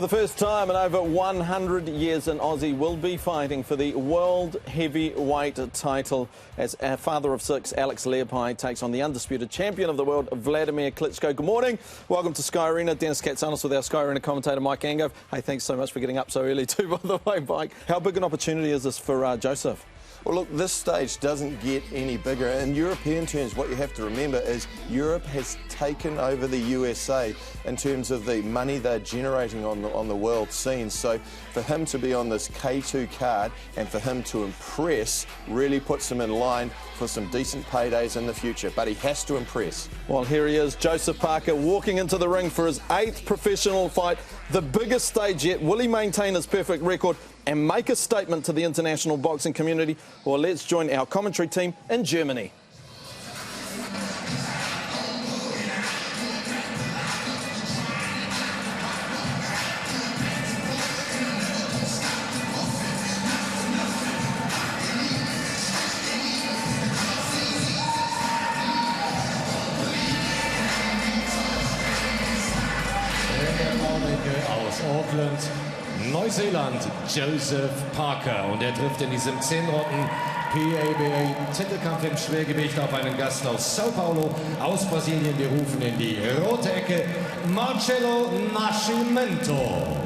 For the first time in over 100 years, an Aussie will be fighting for the world heavyweight title as our father of six, Alex Leapai, takes on the undisputed champion of the world, Wladimir Klitschko. Good morning. Welcome to Sky Arena. Dennis Katsanis with our Sky Arena commentator, Mike Angove. Hey, thanks so much for getting up so early too, by the way, Mike. How big an opportunity is this for Joseph? Well, look, this stage doesn't get any bigger. In European terms, what you have to remember is Europe has taken over the USA in terms of the money they're generating on the world scene. So for him to be on this K2 card and for him to impress really puts him in line for some decent paydays in the future. But he has to impress. Well, here he is, Joseph Parker, walking into the ring for his 8th professional fight, the biggest stage yet. Will he maintain his perfect record and make a statement to the international boxing community? Well, let's join our commentary team in Germany. Aus Auckland, Neuseeland, Joseph Parker. Und er trifft in diesem 10-Runden PABA-Titelkampf im Schwergewicht auf einen Gast aus Sao Paulo, aus Brasilien. Wir rufen in die rote Ecke, Marcelo Nascimento.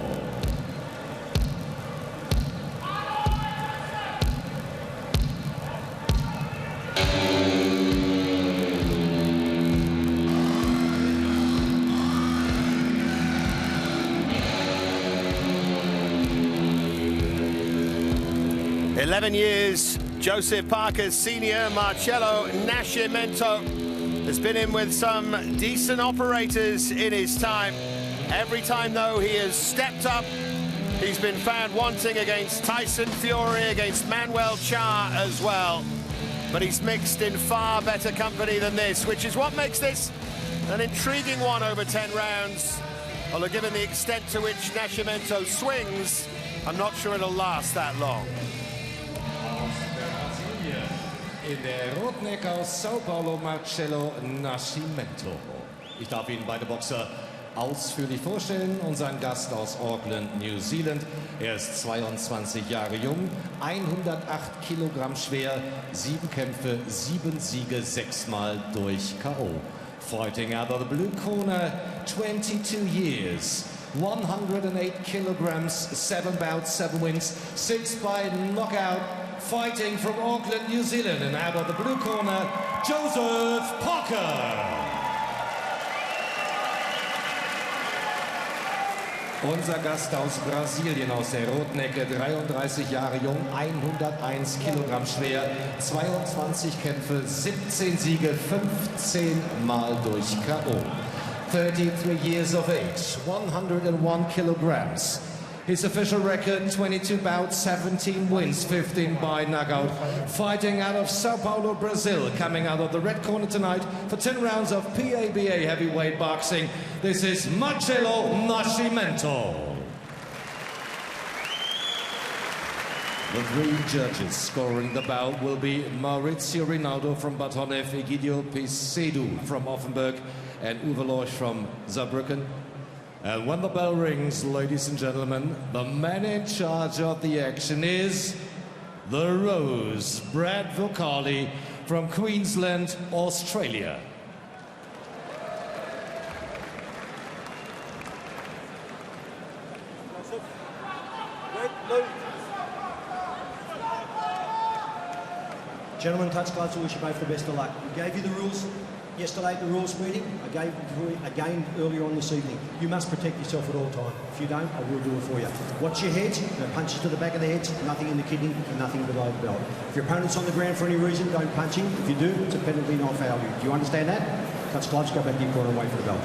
11 years, Joseph Parker's senior, Marcelo Nascimento, has been in with some decent operators in his time. Every time, though, he has stepped up. He's been found wanting against Tyson Fury, against Manuel Cha as well. But he's mixed in far better company than this, which is what makes this an intriguing one over 10 rounds. Although given the extent to which Nascimento swings, I'm not sure it'll last that long. In der roten Ecke aus Sao Paulo, Marcelo Nascimento. Ich darf Ihnen beide Boxer ausführlich vorstellen. Unseren Gast aus Auckland, New Zealand. Er ist 22 Jahre jung, 108 Kilogramm schwer, 7 Kämpfe, 7 Siege, 6-mal durch K.O. Fighting out of the blue corner, 22 years. 108 kilograms, 7 bouts, 7 wins, 6 by knockout. Fighting from Auckland, New Zealand, and out of the blue corner, Joseph Parker. Unser Gast aus Brasilien, aus der roten Ecke, 33 Jahre jung, 101 Kilogramm schwer, 22 Kämpfe, 17 Siege, 15 Mal durch K.O. 33 years of age, 101 kilograms. His official record, 22 bouts, 17 wins, 15 by knockout. Fighting out of Sao Paulo, Brazil. Coming out of the red corner tonight for 10 rounds of PABA heavyweight boxing. This is Marcelo Nascimento. The 3 judges scoring the bout will be Maurizio Rinaldo from Batonev, Egidio Pisedu from Offenburg, and Uwe Lorch from Saarbrücken. And when the bell rings, ladies and gentlemen, the man in charge of the action is the Rose, Brad Vocali from Queensland, Australia. Gentlemen, touch gloves, I wish you both the best of luck. We gave you the rules yesterday at the rules meeting. I gave you again earlier on this evening. You must protect yourself at all times. If you don't, I will do it for you. Watch your head. No punches to the back of the head, nothing in the kidney, and nothing below the belt. If your opponent's on the ground for any reason, don't punch him. If you do, it's a penalty, not foul you. Do you understand that? Touch gloves, go back to your corner and wait for the belt.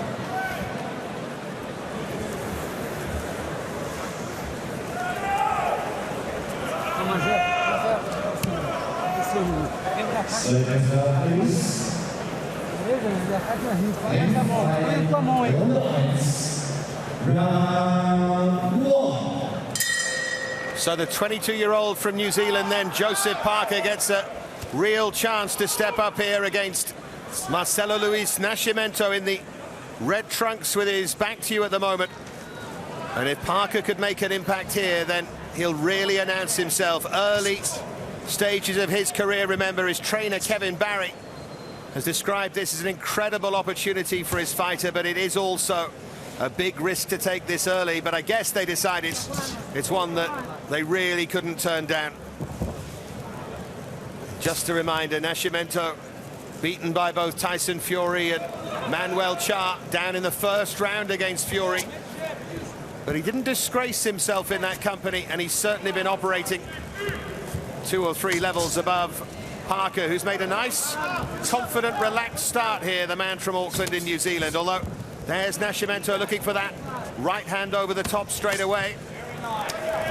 So the 22-year-old from New Zealand then, Joseph Parker, gets a real chance to step up here against Marcelo Luis Nascimento in the red trunks with his back to you at the moment. And if Parker could make an impact here, then he'll really announce himself. Early stages of his career, remember, his trainer Kevin Barry has described this as an incredible opportunity for his fighter, but it is also a big risk to take this early. But I guess they decided it's one that they really couldn't turn down. Just a reminder, Nascimento beaten by both Tyson Fury and Manuel Cha down in the first round against Fury. But he didn't disgrace himself in that company, and he's certainly been operating 2 or 3 levels above Parker, who's made a nice, confident, relaxed start here, the man from Auckland in New Zealand. Although there's Nascimento looking for that right hand over the top straight away.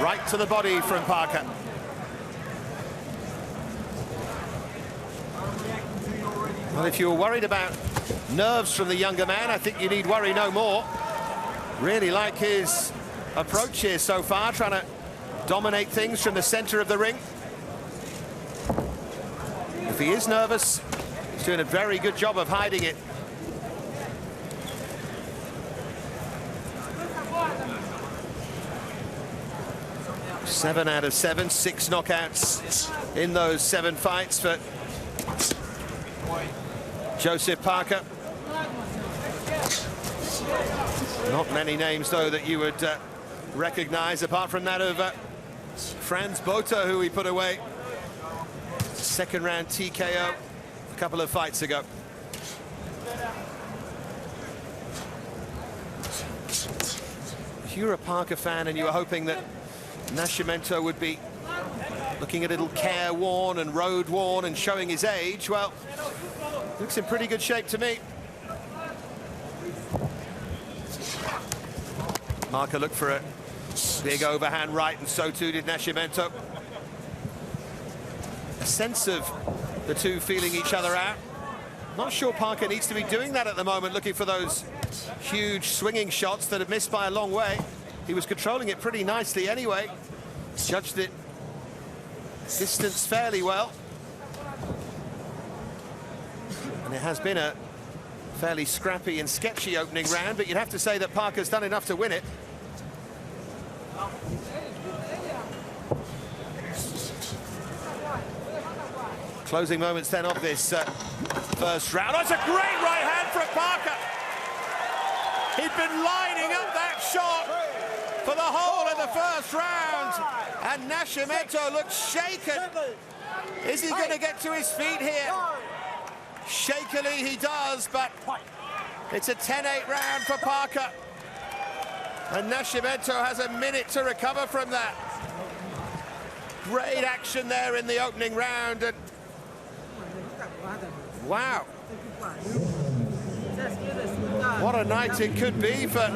Right to the body from Parker. Well, if you were worried about nerves from the younger man, I think you need worry no more. Really like his approach here so far, trying to dominate things from the center of the ring. If he is nervous, he's doing a very good job of hiding it. Seven out of 7, 6 knockouts in those 7 fights for Joseph Parker. Not many names, though, that you would recognize, apart from that of Franz Botha, who he put away. Second round TKO a couple of fights ago. If you're a Parker fan and you were hoping that Nascimento would be looking a little careworn and road-worn and showing his age, well, looks in pretty good shape to me. Parker looked for a big overhand right, and so too did Nascimento. A sense of the two feeling each other out. Not sure Parker needs to be doing that at the moment, looking for those huge swinging shots that have missed by a long way. He was controlling it pretty nicely anyway. Judged it distance fairly well. And it has been a fairly scrappy and sketchy opening round, but you'd have to say that Parker's done enough to win it. Closing moments then of this first round. Oh, it's a great right hand from Parker. He'd been lining up that shot for the whole of the first round, and Nascimento looks shaken. Is he going to get to his feet here? Shakily he does, but it's a 10-8 round for Parker. And Nascimento has a minute to recover from that. Great action there in the opening round. And wow. What a night it could be for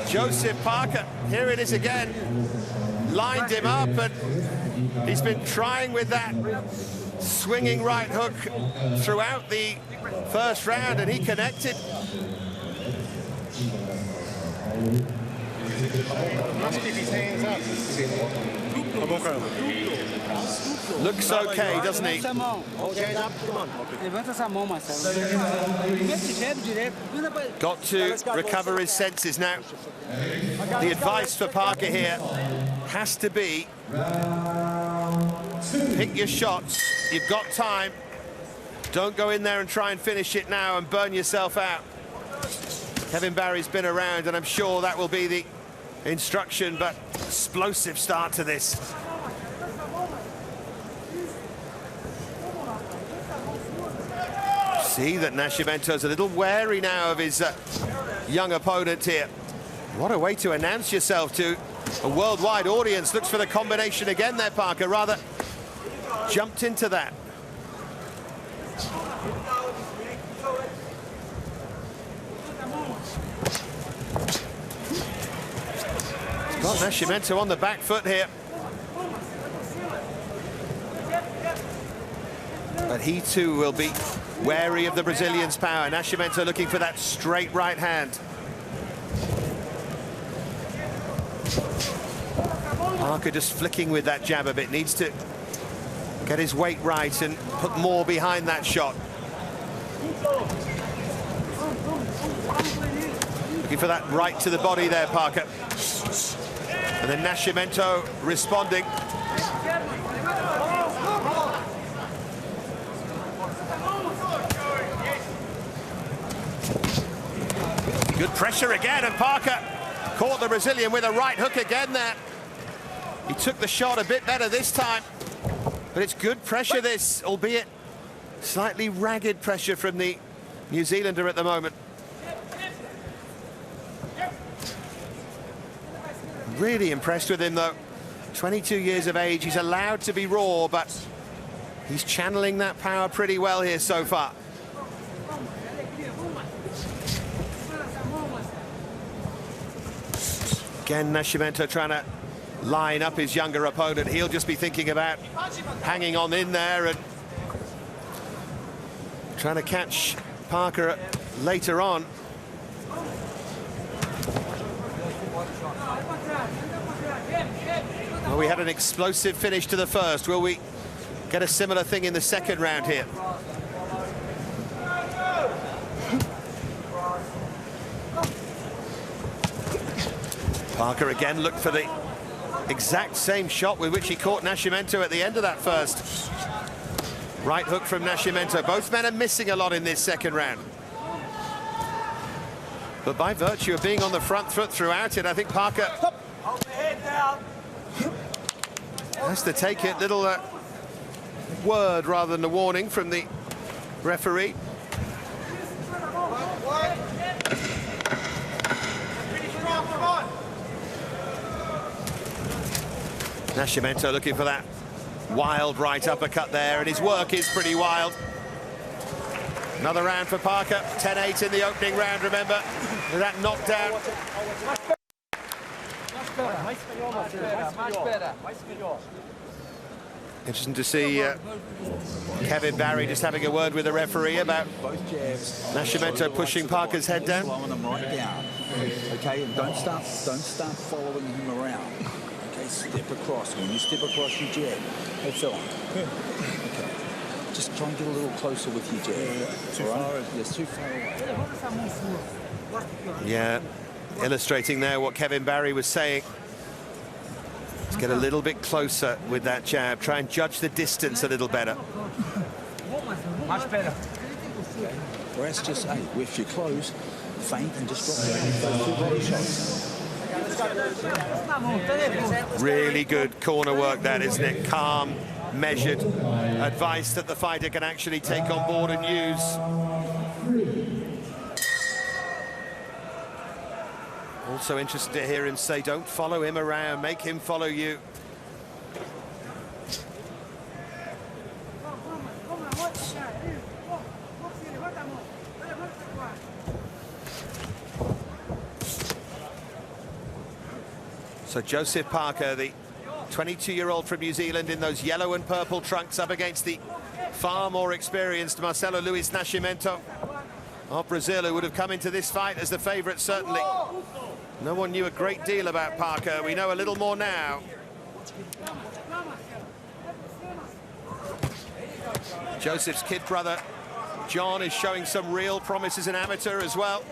Joseph Parker. Here it is again. Lined him up, and he's been trying with that swinging right hook throughout the first round, and he connected. Must keep his hands up. Looks okay, doesn't he? Got to recover his senses now. The advice for Parker here has to be pick your shots. You've got time. Don't go in there and try and finish it now and burn yourself out. Kevin Barry's been around, and I'm sure that will be the instruction, but explosive start to this. See that Nascimento's a little wary now of his young opponent here. What a way to announce yourself to a worldwide audience. Looks for the combination again there, Parker. Rather jumped into that. Got Nascimento on the back foot here. But he too will be wary of the Brazilian's power. Nascimento looking for that straight right hand. Parker just flicking with that jab a bit. Needs to get his weight right and put more behind that shot. Looking for that right to the body there, Parker. And then Nascimento responding. Good pressure again, and Parker caught the Brazilian with a right hook again there. He took the shot a bit better this time, but it's good pressure this, albeit slightly ragged pressure from the New Zealander at the moment. Really impressed with him though. 22 years of age, he's allowed to be raw, but he's channeling that power pretty well here so far. Again, Nascimento trying to line up his younger opponent. He'll just be thinking about hanging on in there and trying to catch Parker later on. Well, we had an explosive finish to the first. Will we get a similar thing in the second round here? Parker again looked for the exact same shot with which he caught Nascimento at the end of that first. Right hook from Nascimento. Both men are missing a lot in this second round. But by virtue of being on the front foot throughout it, I think Parker has to take it. Little word rather than a warning from the referee. Nascimento looking for that wild right uppercut there, and his work is pretty wild. Another round for Parker. 10-8 in the opening round, remember, with that knockdown. Interesting to see Kevin Barry just having a word with the referee about Nascimento pushing Parker's head down. Okay, and don't start following him around. Okay, step across. When you step across your jab, hey Phil. Okay, just try and get a little closer with your jab. Too far? Yes, too far away. Yeah, illustrating there what Kevin Barry was saying. Let's get a little bit closer with that jab. Try and judge the distance a little better. Much better. Whereas just, hey, if you're close, feint and just drop down. Body shots. Really good corner work that, isn't it? Calm, measured advice that the fighter can actually take on board and use. Also interested to hear him say, don't follow him around, make him follow you. So Joseph Parker, the 22-year-old from New Zealand in those yellow and purple trunks, up against the far more experienced Marcelo Luis Nascimento of Brazil, who would have come into this fight as the favourite, certainly. No one knew a great deal about Parker. We know a little more now. Joseph's kid brother, John, is showing some real promise as an amateur as well.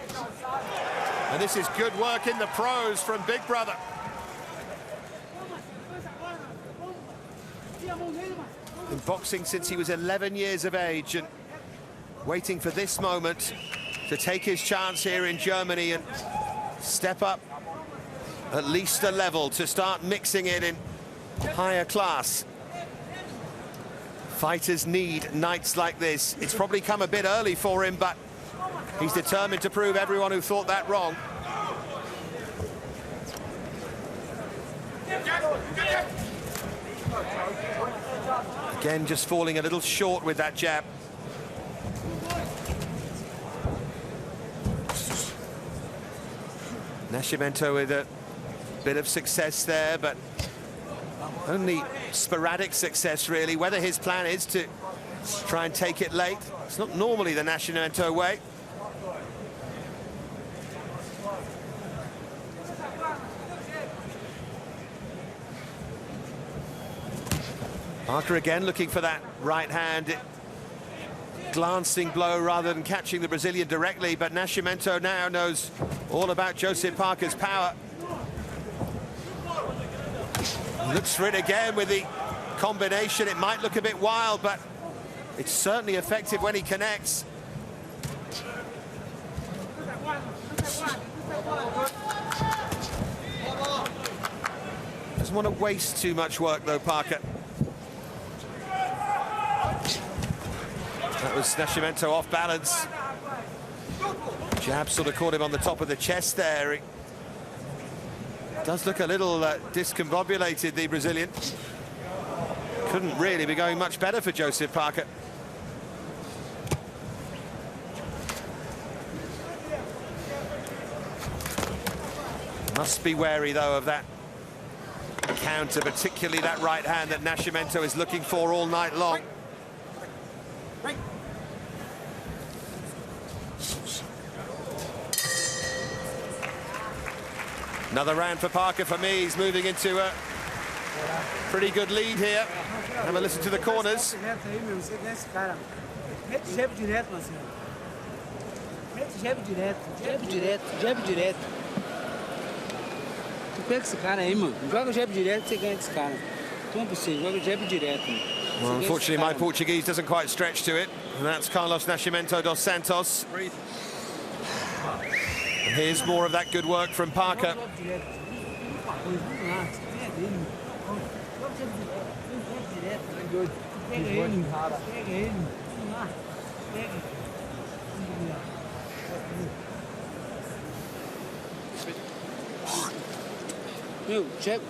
And this is good work in the pros from big brother. In boxing since he was 11 years of age, and waiting for this moment to take his chance here in Germany and step up at least a level to start mixing it in higher class. Fighters need nights like this. It's probably come a bit early for him, but he's determined to prove everyone who thought that wrong. Again, just falling a little short with that jab. Nascimento with a bit of success there, but only sporadic success, really. Whether his plan is to try and take it late, it's not normally the Nascimento way. Parker again looking for that right hand. Glancing blow rather than catching the Brazilian directly, but Nascimento now knows all about Joseph Parker's power. Looks for it again with the combination. It might look a bit wild, but it's certainly effective when he connects. Doesn't want to waste too much work, though, Parker. That was Nascimento off balance. Jab sort of caught him on the top of the chest there. He does look a little discombobulated, the Brazilian. Couldn't really be going much better for Joseph Parker. Must be wary, though, of that counter, particularly that right hand that Nascimento is looking for all night long. Another round for Parker for me. He's moving into a pretty good lead here. Have a listen to the corners. Well, unfortunately, my Portuguese doesn't quite stretch to it. And that's Carlos Nascimento dos Santos. And here's more of that good work from Parker. Meu, jab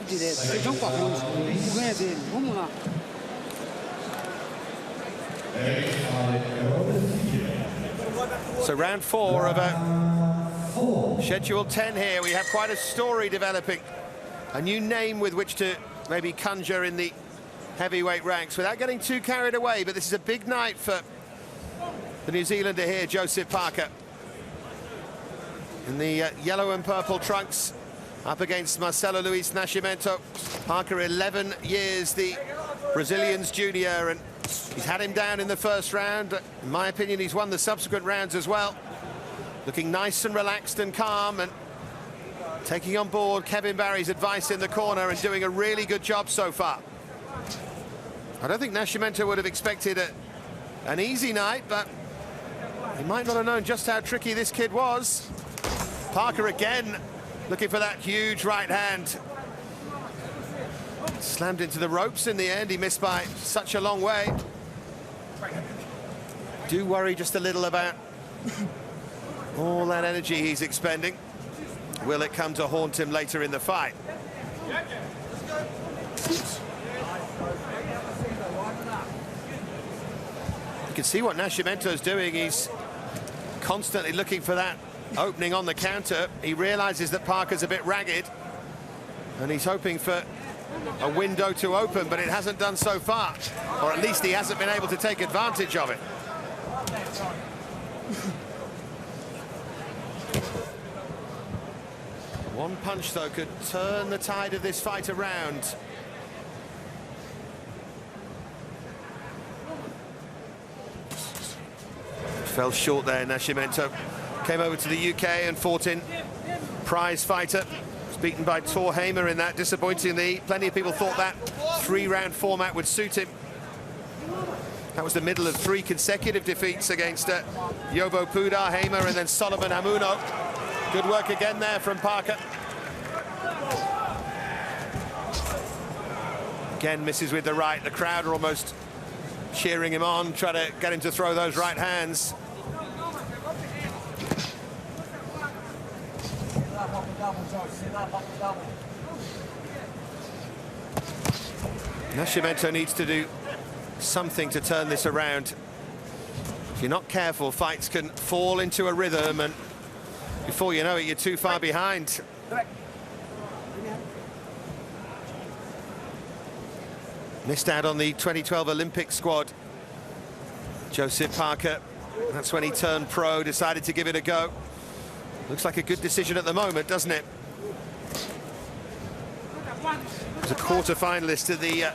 direto. Feijão com arroz. Vamos ganhar dele. Vamos lá. So round 4 of a schedule 10 here. We have quite a story developing. A new name with which to maybe conjure in the heavyweight ranks without getting too carried away. But this is a big night for the New Zealander here, Joseph Parker. In the yellow and purple trunks, up against Marcelo Luis Nascimento. Parker, 11 years, the Brazilian's junior, and he's had him down in the first round. In my opinion, he's won the subsequent rounds as well. Looking nice and relaxed and calm, and taking on board Kevin Barry's advice in the corner and doing a really good job so far. I don't think Nascimento would have expected an easy night, but he might not have known just how tricky this kid was. Parker again looking for that huge right hand. Slammed into the ropes in the end. He missed by such a long way. Do worry just a little about all that energy he's expending. Will it come to haunt him later in the fight? You can see what Nascimento's doing. He's constantly looking for that opening on the counter. He realizes that Parker's a bit ragged, and he's hoping for a window to open, but it hasn't done so far, or at least he hasn't been able to take advantage of it. One punch, though, could turn the tide of this fight around. Fell short there, Nascimento. Came over to the UK and fought in prize fighter. Was beaten by Thor Hamer in that, disappointingly. Plenty of people thought that 3-round format would suit him. That was the middle of 3 consecutive defeats against Yobo Pudar, Hamer, and then Solomon Hamuno. Good work again there from Parker. Again, misses with the right. The crowd are almost cheering him on, trying to get him to throw those right hands. Nascimento needs to do something to turn this around. If you're not careful, fights can fall into a rhythm, and before you know it, you're too far behind. Missed out on the 2012 Olympic squad. Joseph Parker, that's when he turned pro, decided to give it a go. Looks like a good decision at the moment, doesn't it? He was a quarter-finalist at the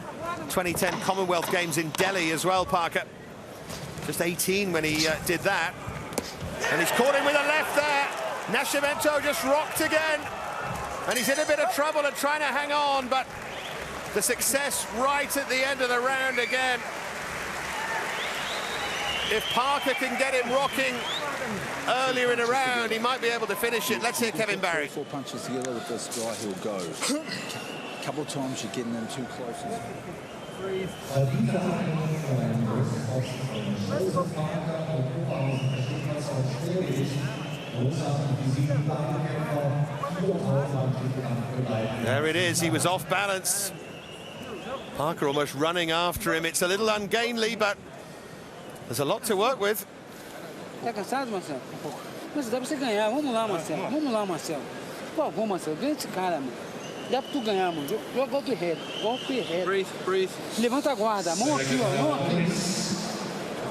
2010 Commonwealth Games in Delhi as well, Parker. Just 18 when he did that. And he's caught him with a left there. Nascimento just rocked again. And he's in a bit of trouble and trying to hang on, but The success right at the end of the round again. If Parker can get him rocking earlier in a round, he might be able to finish it. Let's hear Kevin Barry. 4 punches together with this guy, he'll go. A couple of times you're getting them too close. There it is, he was off balance. Parker almost running after him. It's a little ungainly, but there's a lot to work with. Tá cansado, Marcelo? Mas dá pra você ganhar. Vamos lá, Marcelo. Vamos lá, Marcelo. Por favor, Marcelo, ganha esse cara, mano. Dá pra tu ganhar, mano. Joga golpe reto. Golpe reto. Breathe, breathe. Levanta a guarda. Mão aqui, ó. Mão aqui.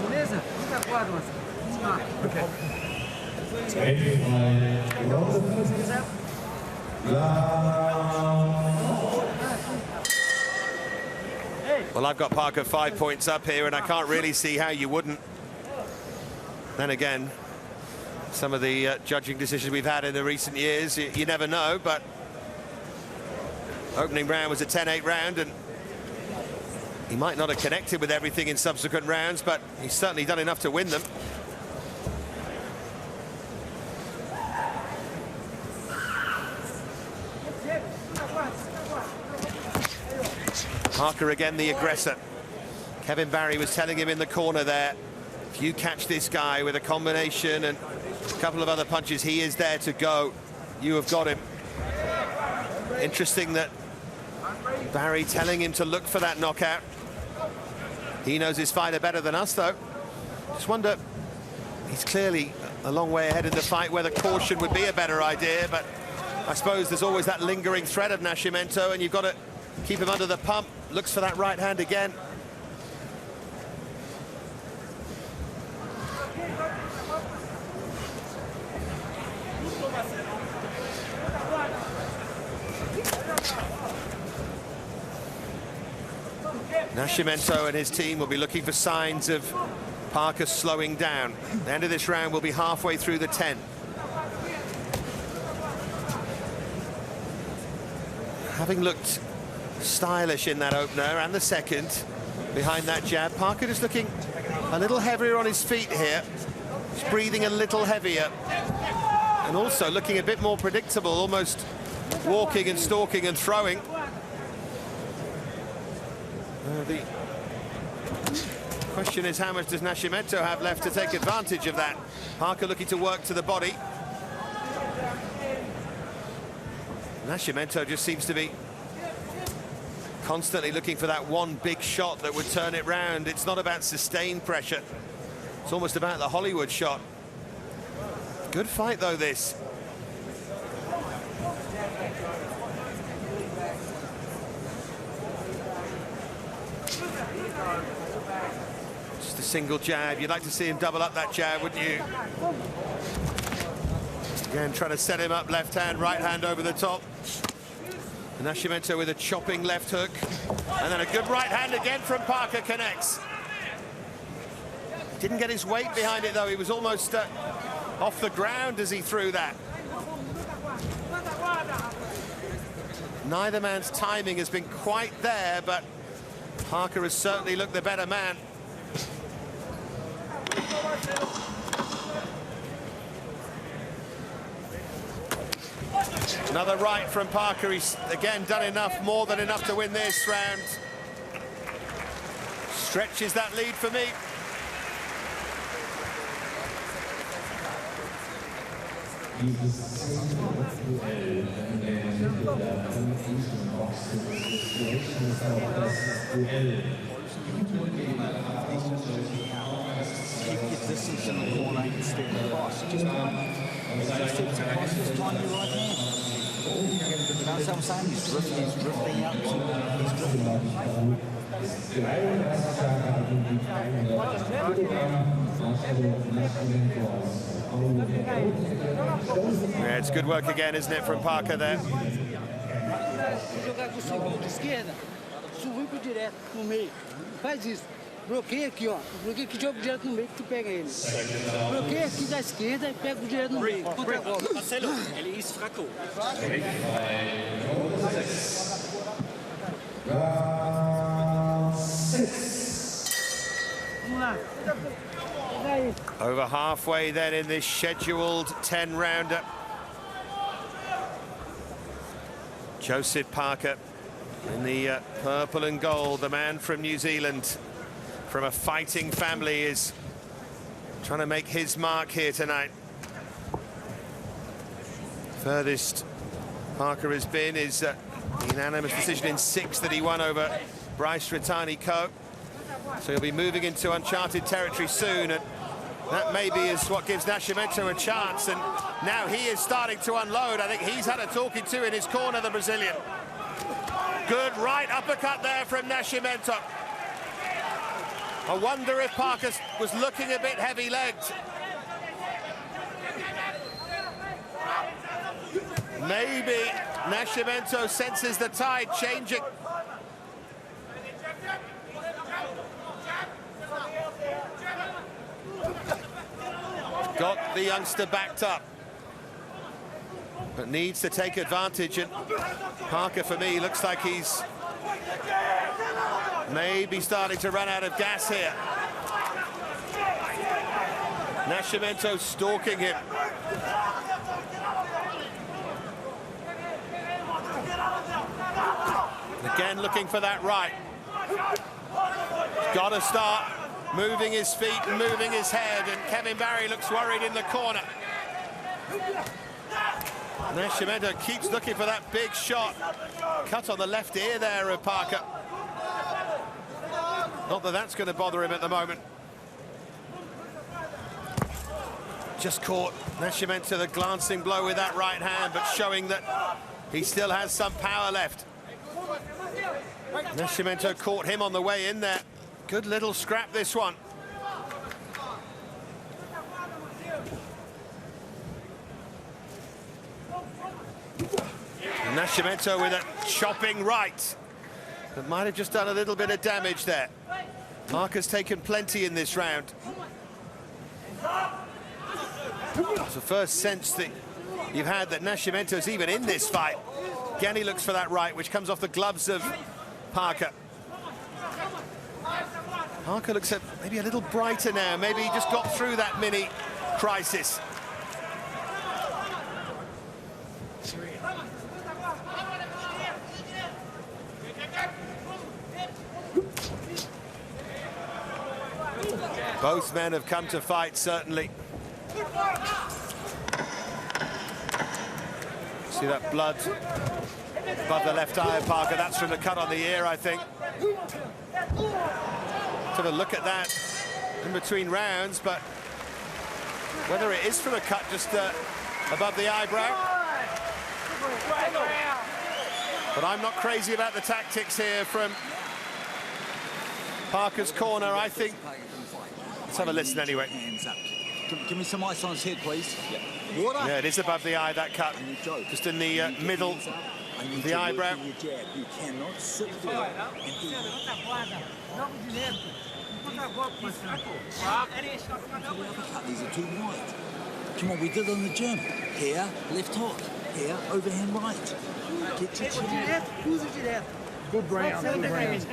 Beleza? Levanta a guarda, Marcelo. Vamos lá. Well, I've got Parker 5 points up here, and I can't really see how you wouldn't. Then again, some of the judging decisions we've had in the recent years, you never know, but opening round was a 10-8 round, and he might not have connected with everything in subsequent rounds, but he's certainly done enough to win them. Parker again the aggressor. Kevin Barry was telling him in the corner there, if you catch this guy with a combination and a couple of other punches, he is there to go. You have got him. Interesting that Barry telling him to look for that knockout. He knows his fighter better than us, though. Just wonder, he's clearly a long way ahead in the fight, whether caution would be a better idea, but I suppose there's always that lingering threat of Nascimento, and you've got to keep him under the pump. Looks for that right hand again. Nascimento and his team will be looking for signs of Parker slowing down. The end of this round will be halfway through the 10. Having looked stylish in that opener and the second behind that jab, Parker is looking a little heavier on his feet here. He's breathing a little heavier and also looking a bit more predictable, almost walking and stalking and throwing. The question is, how much does Nascimento have left to take advantage of that? Parker looking to work to the body. Nascimento just seems to be constantly looking for that one big shot that would turn it round. It's not about sustained pressure. It's almost about the Hollywood shot. Good fight, though, this. Just a single jab. You'd like to see him double up that jab, wouldn't you? Again, trying to set him up, left hand, right hand over the top. Nascimento with a chopping left hook. And then a good right hand again from Parker, connects. Didn't get his weight behind it, though. He was almost off the ground as he threw that. Neither man's timing has been quite there, but Parker has certainly looked the better man. Another right from Parker. He's again done enough, more than enough to win this round. Stretches that lead for me. Keep your distance in the corner and step across. Just step across, just find your right hand. That's what I'm saying, he's drifting up. He's drifting up. Yeah, it's good work again, isn't it, from Parker there? Faz isso. Bloqueia aqui, ó. Bloqueia aqui, joga direto no meio que tu pega ele. Bloqueia aqui da esquerda e pega o direto no meio. Contra a golpe. Marcelo, ele é fraco. Over halfway then in this scheduled 10-rounder. Joseph Parker in the purple and gold, the man from New Zealand, from a fighting family, is trying to make his mark here tonight. Furthest Parker has been is the unanimous decision in 6 that he won over Bryce Retani-Ko. So he'll be moving into uncharted territory soon, and that maybe is what gives Nascimento a chance. And now he is starting to unload. I think he's had a talking to in his corner, the Brazilian. Good right uppercut there from Nascimento. I wonder if Parker was looking a bit heavy-legged. Maybe Nascimento senses the tide changing. Got the youngster backed up, but needs to take advantage. And Parker, for me, looks like he's maybe starting to run out of gas here. Nascimento stalking him. Again, looking for that right. Got to start moving his feet and moving his head, and Kevin Barry looks worried in the corner. Nascimento keeps looking for that big shot. Cut on the left ear there of Parker. Not that that's going to bother him at the moment. Just caught Nascimento the glancing blow with that right hand, but showing that he still has some power left. Nascimento caught him on the way in there. Good little scrap, this one. Nascimento with a chopping right that might have just done a little bit of damage there. Parker's taken plenty in this round. It's the first sense that you've had that Nascimento's even in this fight. Again, he looks for that right, which comes off the gloves of Parker. Parker looks maybe a little brighter now. Maybe he just got through that mini crisis. Both men have come to fight, certainly. See that blood above the left eye of Parker? That's from the cut on the ear, I think. Have a look at that in between rounds, but whether it is from a cut just above the eyebrow. But I'm not crazy about the tactics here from Parker's corner. I think, let's have a listen anyway. Give me some ice on his head, please. Yeah, it is above the eye, that cut. Just in the middle of the eyebrow. You cannot sit there These are too wide. Come on, we did it in the gym. Here, left hook. Here, overhand right. Get your chin. Good ground, good ground.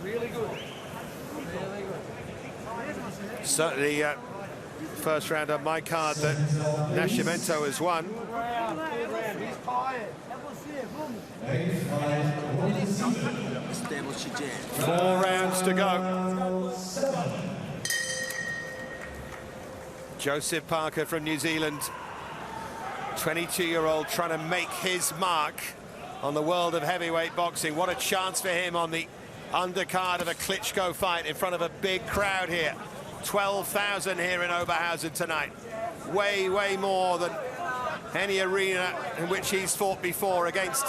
Really good. Certainly, first round on my card that Nascimento has won. Establish your jab. 4 rounds to go. Joseph Parker from New Zealand, 22-year-old, trying to make his mark on the world of heavyweight boxing. What a chance for him on the undercard of a Klitschko fight in front of a big crowd here. 12,000 here in Oberhausen tonight. Way, way more than any arena in which he's fought before against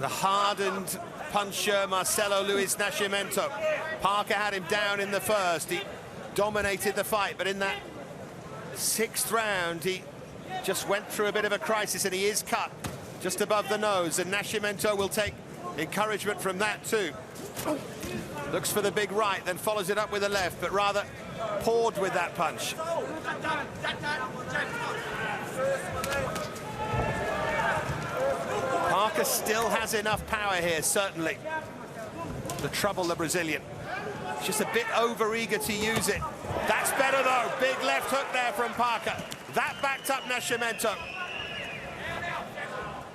the hardened puncher Marcelo Nascimento. Parker had him down in the first. He dominated the fight, but in that 6th round, he just went through a bit of a crisis, and he is cut just above the nose, and Nascimento will take encouragement from that too. Looks for the big right, then follows it up with a left, but rather poured with that punch. Parker still has enough power here, certainly, to trouble the Brazilian. Just a bit over-eager to use it. That's better, though. Big left hook there from Parker. That backed up Nascimento.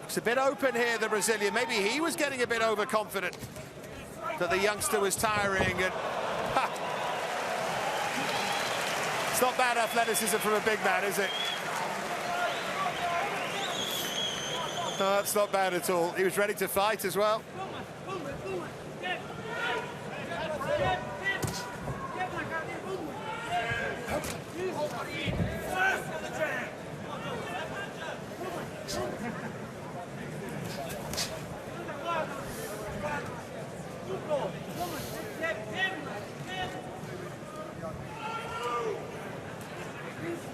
It's a bit open here, the Brazilian. Maybe he was getting a bit overconfident that the youngster was tiring. And it's not bad athleticism from a big man, is it? No, it's not bad at all. He was ready to fight as well.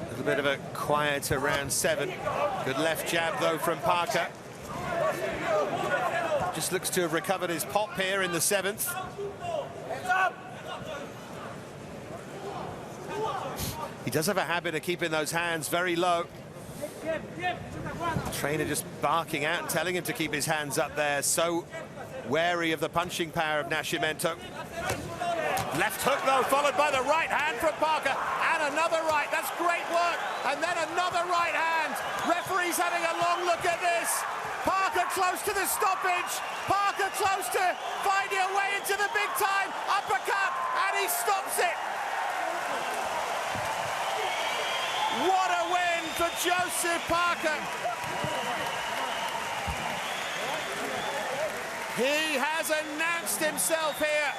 A bit of a quieter round 7. Good left jab, though, from Parker. Just looks to have recovered his pop here in the 7th. He does have a habit of keeping those hands very low. Trainer just barking out and telling him to keep his hands up there. So wary of the punching power of Nascimento. Left hook, though, followed by the right hand from Parker. And another right. That's great work. And then another right hand. Referee's having a long look at this. Parker close to the stoppage. Parker close to finding a way into the big time. Uppercut. And he stops it. What a win for Joseph Parker. He has announced himself here.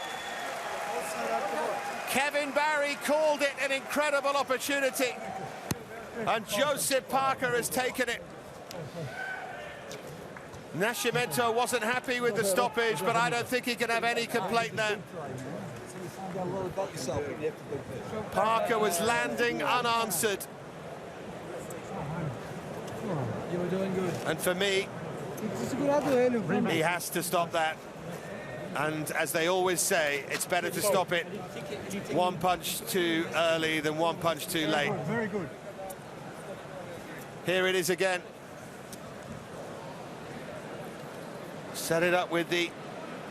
Kevin Barry called it an incredible opportunity. And Joseph Parker has taken it. Nascimento wasn't happy with the stoppage, but I don't think he can have any complaint there. Parker was landing unanswered. You were doing good. And for me, he has to stop that. And as they always say, it's better to stop it one punch too early than one punch too late. Very good. Here it is again. Set it up with the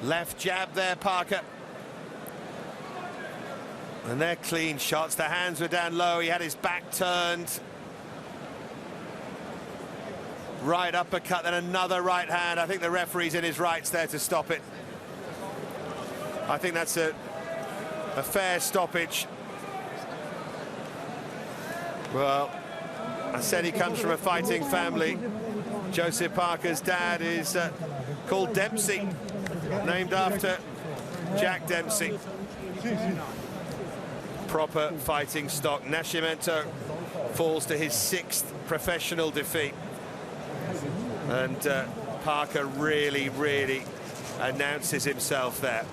left jab there, Parker. And they're clean shots. The hands were down low. He had his back turned. Right uppercut, then another right hand. I think the referee's in his rights there to stop it. I think that's a fair stoppage. Well, I said he comes from a fighting family. Joseph Parker's dad is called Dempsey, named after Jack Dempsey. Proper fighting stock. Nascimento falls to his 6th professional defeat. And Parker really, really announces himself there.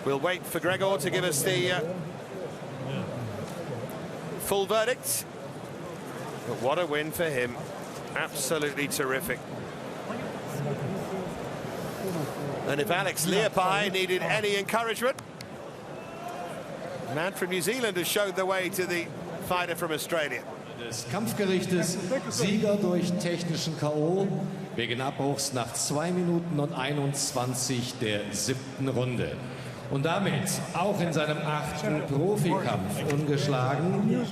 We'll wait for Gregor to give us the full verdict. But what a win for him. Absolutely terrific. And if Alex Leapai needed any encouragement, the man from New Zealand has showed the way to the fighter from Australia. Des Kampfgerichtes, Sieger durch technischen K.O. wegen Abbruchs nach 2 Minuten und 21 der 7. Runde. Und damit auch in seinem 8. Profikampf ungeschlagen.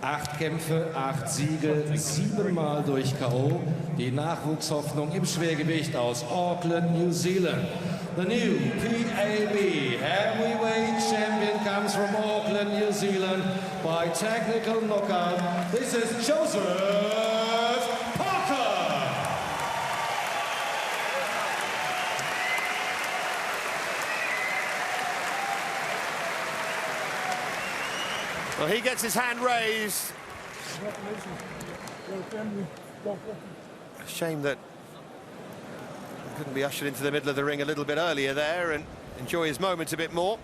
8 Kämpfe, 8 Siege, 7-mal durch K.O. Die Nachwuchshoffnung im Schwergewicht aus Auckland, New Zealand. The new PAB heavyweight champion comes from Auckland, New Zealand by technical knockout. This is Joseph Parker. Well, he gets his hand raised. A shame that he couldn't be ushered into the middle of the ring a little bit earlier there and enjoy his moment a bit more.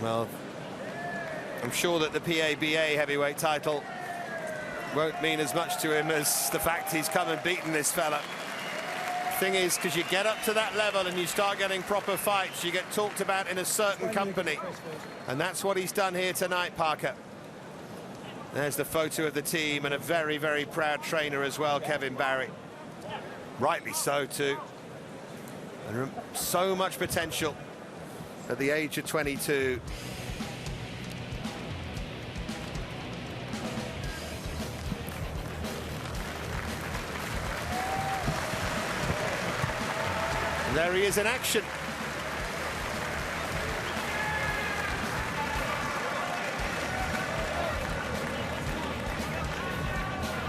Well, I'm sure that the PABA heavyweight title won't mean as much to him as the fact he's come and beaten this fella. Thing is, because you get up to that level and you start getting proper fights, you get talked about in a certain company. And that's what he's done here tonight, Parker. There's the photo of the team and a very, very proud trainer as well, Kevin Barry. Rightly so, too. And so much potential at the age of 22. And there he is in action.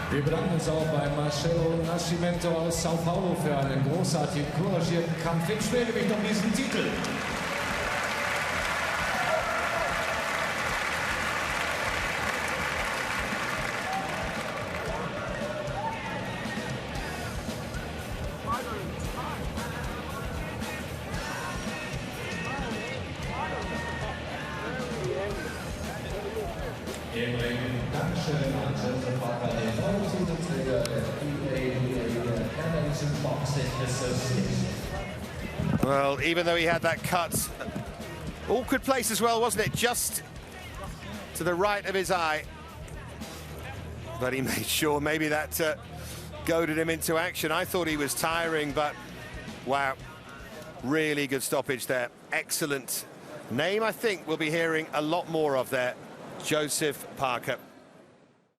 Wir bedanken uns auch bei Marcelo Nascimento aus Sao Paulo für einen großartigen, couragierten Kampf. Wem schwer nämlich noch diesen Titel? Im Ring, Dankeschön an Joseph Parker, den neuen Titelträger der PABA, der Canadian Boxing Association. Well, even though he had that cut, awkward place as well, wasn't it? Just to the right of his eye. But he made sure maybe that goaded him into action. I thought he was tiring, but wow, really good stoppage there. Excellent name, I think we'll be hearing a lot more of there. Joseph Parker.